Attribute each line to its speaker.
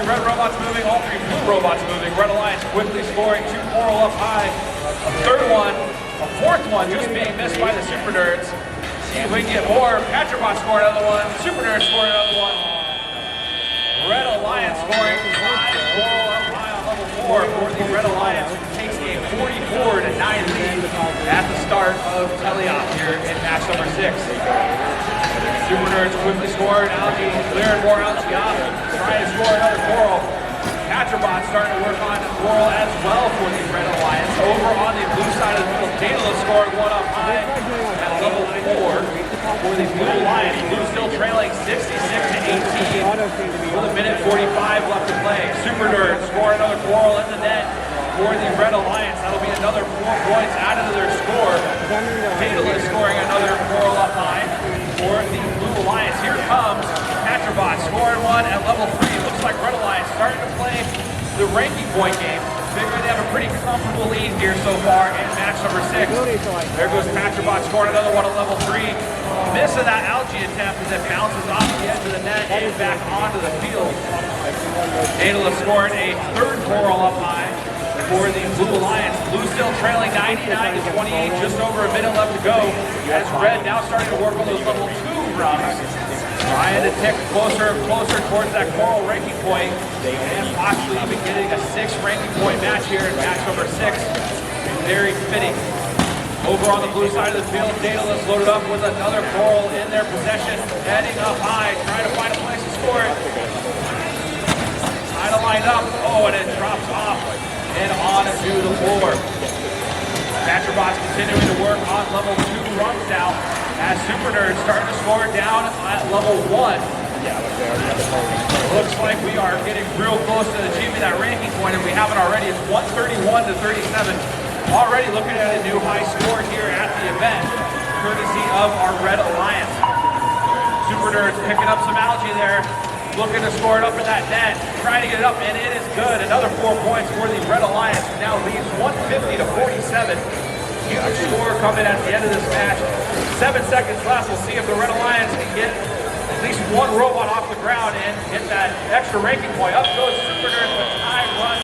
Speaker 1: three red robots moving, all three blue robots moving. Red Alliance quickly scoring, 2 Coral up high. A third one, a fourth one just being missed by the SuperNURDs. See if we can get more. Patribots scored another one. SuperNURDs scored another one. Red Alliance scoring 5 Coral up high on level 4 for the Red Alliance, who takes a 44-9 lead at the start of Teleop here in match number 6. SuperNURDs quickly scored algae, clearing more algae off, trying to score another Coral. Patribots starting to work on Coral as well for the Red Alliance. Over on the blue side of the field, Daedalus scoring one up high at level 4 for the Blue Alliance. Blue still trailing 66-18 with a minute 45 left to play. SuperNURDs scoring another Coral in the net for the Red Alliance. That'll be another 4 points added to their score. Daedalus scoring another Coral up high for the Blue Alliance. Here comes Patribots scoring one at level 3. Looks like Red Alliance starting to play the ranking point game. Figuring they have a pretty comfortable lead here so far in match number 6. There goes Patribots scoring another one at level 3. Miss of that algae attempt as it bounces off the edge of the net and back onto the field. Daedalus scoring a third Coral up high for the Blue Alliance. Blue still trailing 99-28, just over a minute left to go. As Red now starting to work on those level 2 runs. Trying to tick closer and closer towards that Coral ranking point, and possibly even getting a 6th ranking point match here in match number 6. Very fitting. Over on the blue side of the field, Daedalus loaded up with another Coral in their possession, heading up high, trying to find a place to score it. Trying to line up, and it drops off and onto the floor. Patribots continuing to work on level 2 runs now, as SuperNURDs starting to score down at level 1. Looks like we are getting real close to achieving that ranking point, and we have it already. It's 131-37. Already looking at a new high score here at the event, courtesy of our Red Alliance. SuperNURDs picking up some algae there, looking to score it up in that net, trying to get it up, and it is good. Another 4 points for the Red Alliance, who now leads 150-47. Huge score coming at the end of this match. 7 seconds left. We'll see if the Red Alliance can get at least one robot off the ground and get that extra ranking point. Up goes SuperNURDs, but